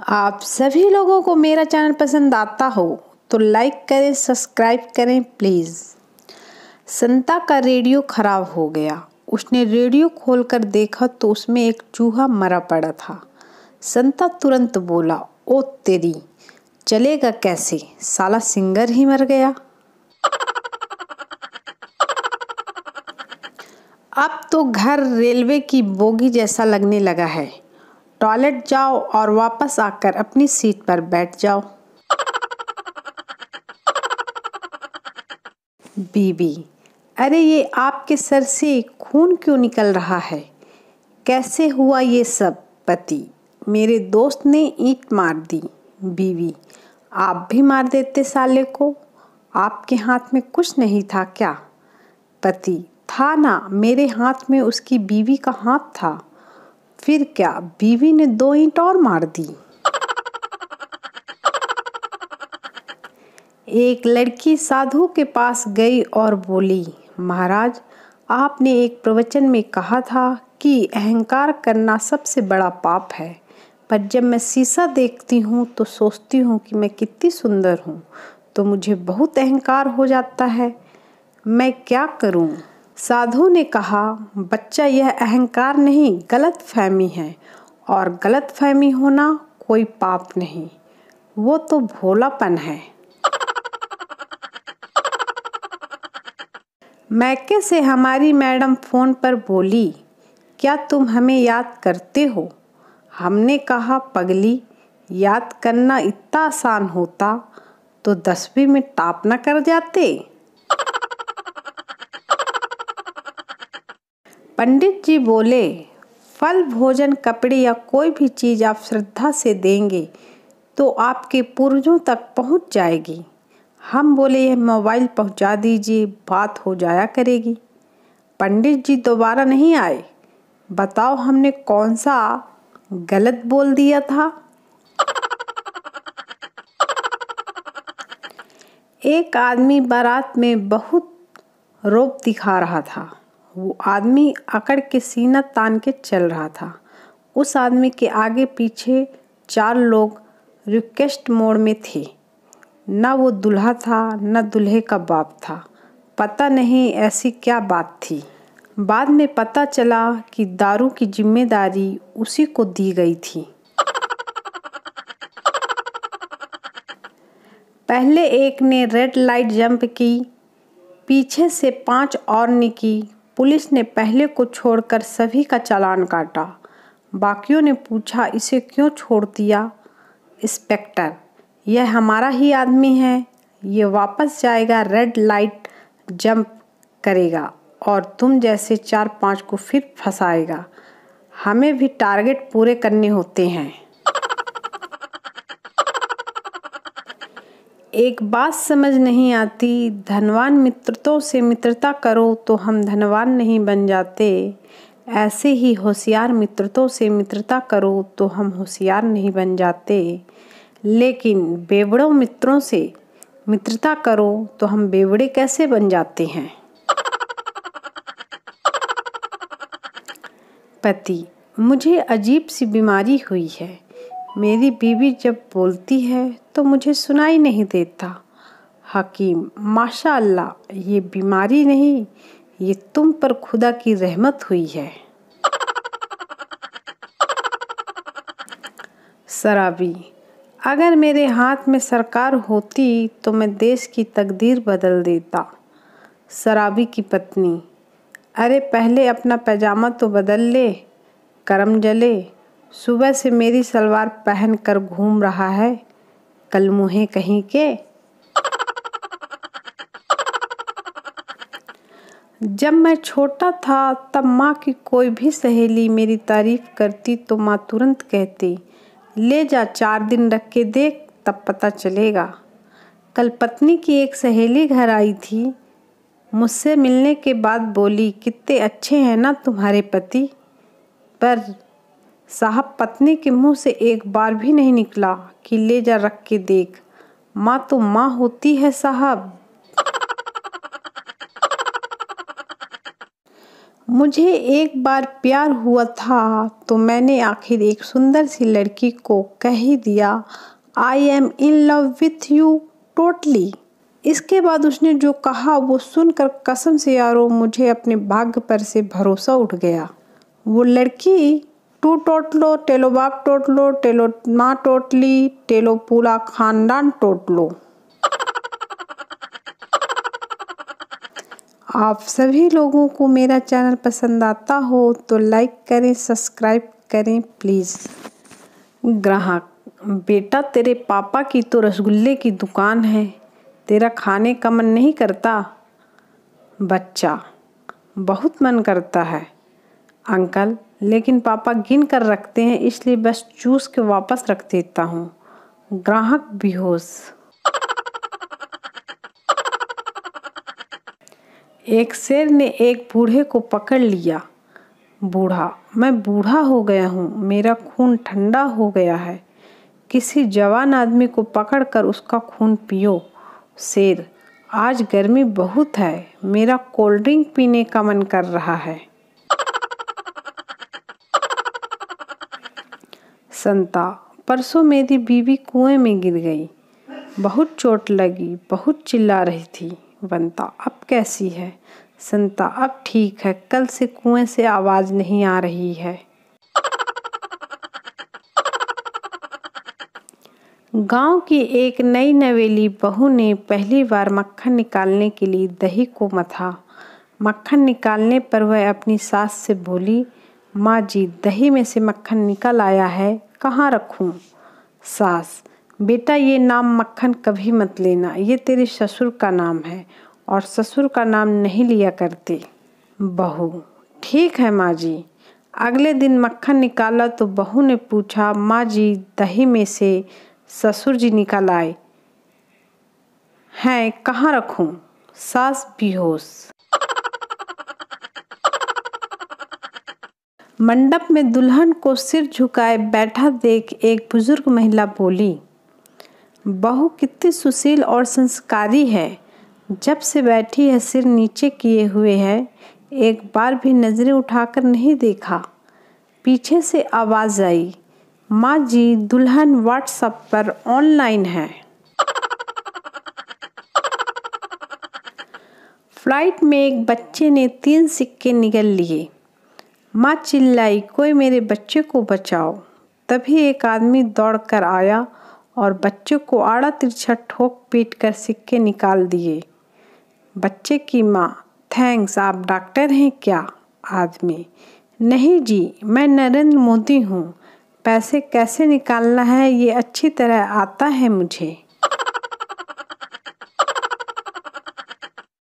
आप सभी लोगों को मेरा चैनल पसंद आता हो तो लाइक करें, सब्सक्राइब करें प्लीज़। संता का रेडियो खराब हो गया। उसने रेडियो खोलकर देखा तो उसमें एक चूहा मरा पड़ा था। संता तुरंत बोला, ओ तेरी, चलेगा कैसे, साला सिंगर ही मर गया। अब तो घर रेलवे की बोगी जैसा लगने लगा है। टॉयलेट जाओ और वापस आकर अपनी सीट पर बैठ जाओ। बीबी, अरे ये आपके सर से खून क्यों निकल रहा है? कैसे हुआ ये सब? पति, मेरे दोस्त ने ईंट मार दी। बीवी, आप भी मार देते साले को, आपके हाथ में कुछ नहीं था क्या? पति, था ना, मेरे हाथ में उसकी बीवी का हाथ था। फिर क्या, बीवी ने 2 ईंट और मार दी। एक लड़की साधु के पास गई और बोली, महाराज, आपने एक प्रवचन में कहा था कि अहंकार करना सबसे बड़ा पाप है, पर जब मैं शीशा देखती हूँ तो सोचती हूँ कि मैं कितनी सुंदर हूँ, तो मुझे बहुत अहंकार हो जाता है। मैं क्या करूँ? साधु ने कहा, बच्चा, यह अहंकार नहीं, गलतफहमी है, और गलतफहमी होना कोई पाप नहीं, वो तो भोलापन है। मैके से हमारी मैडम फ़ोन पर बोली, क्या तुम हमें याद करते हो? हमने कहा, पगली, याद करना इतना आसान होता तो 10वीं में टॉप न कर जाते। पंडित जी बोले, फल, भोजन, कपड़े या कोई भी चीज़ आप श्रद्धा से देंगे तो आपके पूर्वजों तक पहुंच जाएगी। हम बोले, यह मोबाइल पहुंचा दीजिए, बात हो जाया करेगी। पंडित जी दोबारा नहीं आए। बताओ, हमने कौन सा गलत बोल दिया था? एक आदमी बारात में बहुत रौब दिखा रहा था। वो आदमी अकड़ के सीना तान के चल रहा था। उस आदमी के आगे पीछे 4 लोग रिक्वेस्ट मोड में थे। न वो दूल्हा था, न दूल्हे का बाप था। पता नहीं ऐसी क्या बात थी। बाद में पता चला कि दारू की जिम्मेदारी उसी को दी गई थी। पहले एक ने रेड लाइट जंप की, पीछे से 5 और ने की। पुलिस ने पहले को छोड़कर सभी का चालान काटा। बाकियों ने पूछा, इसे क्यों छोड़ दिया? इंस्पेक्टर, यह हमारा ही आदमी है, ये वापस जाएगा, रेड लाइट जंप करेगा और तुम जैसे 4-5 को फिर फंसाएगा। हमें भी टारगेट पूरे करने होते हैं। एक बात समझ नहीं आती, धनवान मित्रतों से मित्रता करो तो हम धनवान नहीं बन जाते, ऐसे ही होशियार मित्रतों से मित्रता करो तो हम होशियार नहीं बन जाते, लेकिन बेवड़ों मित्रों से मित्रता करो तो हम बेवड़े कैसे बन जाते हैं? पति, मुझे अजीब सी बीमारी हुई है। मेरी बीवी जब बोलती है तो मुझे सुनाई नहीं देता। हकीम, माशाअल्लाह, ये बीमारी नहीं, ये तुम पर खुदा की रहमत हुई है। शराबी, अगर मेरे हाथ में सरकार होती तो मैं देश की तकदीर बदल देता। शराबी की पत्नी, अरे पहले अपना पैजामा तो बदल ले, करम जले। सुबह से मेरी सलवार पहन कर घूम रहा है, कल मुँहे कहीं के। जब मैं छोटा था तब माँ की कोई भी सहेली मेरी तारीफ करती तो माँ तुरंत कहती, ले जा 4 दिन रख के देख, तब पता चलेगा। कल पत्नी की एक सहेली घर आई थी। मुझसे मिलने के बाद बोली, कितने अच्छे हैं ना तुम्हारे पति। पर साहब, पत्नी के मुंह से एक बार भी नहीं निकला कि ले जा रख के देख। माँ तो माँ होती है साहब। मुझे एक बार प्यार हुआ था तो मैंने आखिर एक सुंदर सी लड़की को कह ही दिया, I am in love with you totally. इसके बाद उसने जो कहा वो सुनकर कसम से यारो मुझे अपने भाग्य पर से भरोसा उठ गया। वो लड़की टू टोटलो, टेलो बाप टोटलो, टेलो माँ टोटली, टेलो पूरा खानदान टोटलो। आप सभी लोगों को मेरा चैनल पसंद आता हो तो लाइक करें, सब्सक्राइब करें प्लीज़। ग्राहक, बेटा तेरे पापा की तो रसगुल्ले की दुकान है, तेरा खाने का मन नहीं करता? बच्चा, बहुत मन करता है अंकल, लेकिन पापा गिन कर रखते हैं इसलिए बस चूस के वापस रख देता हूँ। ग्राहक बेहोश। एक शेर ने एक बूढ़े को पकड़ लिया। बूढ़ा, मैं बूढ़ा हो गया हूँ, मेरा खून ठंडा हो गया है, किसी जवान आदमी को पकड़कर उसका खून पियो। शेर, आज गर्मी बहुत है, मेरा कोल्ड ड्रिंक पीने का मन कर रहा है। संता, परसों मेरी बीवी कुएं में गिर गई, बहुत चोट लगी, बहुत चिल्ला रही थी। बंता, अब कैसी है? संता, अब ठीक है, कल से कुएं से आवाज नहीं आ रही है। गांव की एक नई नवेली बहू ने पहली बार मक्खन निकालने के लिए दही को मथा। मक्खन निकालने पर वह अपनी सास से बोली, माँ जी दही में से मक्खन निकल आया है, कहाँ रखूं? सास, बेटा ये नाम मक्खन कभी मत लेना, ये तेरे ससुर का नाम है और ससुर का नाम नहीं लिया करते। बहू, ठीक है माँ जी। अगले दिन मक्खन निकाला तो बहू ने पूछा, माँ जी दही में से ससुर जी निकल आए हैं, कहाँ रखूं? सास बेहोश। मंडप में दुल्हन को सिर झुकाए बैठा देख एक बुजुर्ग महिला बोली, बहू कितनी सुशील और संस्कारी है, जब से बैठी है सिर नीचे किए हुए है, एक बार भी नजरें उठाकर नहीं देखा। पीछे से आवाज आई, माँ जी दुल्हन व्हाट्सएप पर ऑनलाइन है। फ्लाइट में एक बच्चे ने 3 सिक्के निगल लिए। माँ चिल्लाई, कोई मेरे बच्चे को बचाओ। तभी एक आदमी दौड़कर आया और बच्चे को आड़ा तिरछा ठोक पीट कर सिक्के निकाल दिए। बच्चे की माँ, थैंक्स, आप डॉक्टर हैं क्या? आदमी, नहीं जी, मैं नरेंद्र मोदी हूँ, पैसे कैसे निकालना है ये अच्छी तरह आता है मुझे।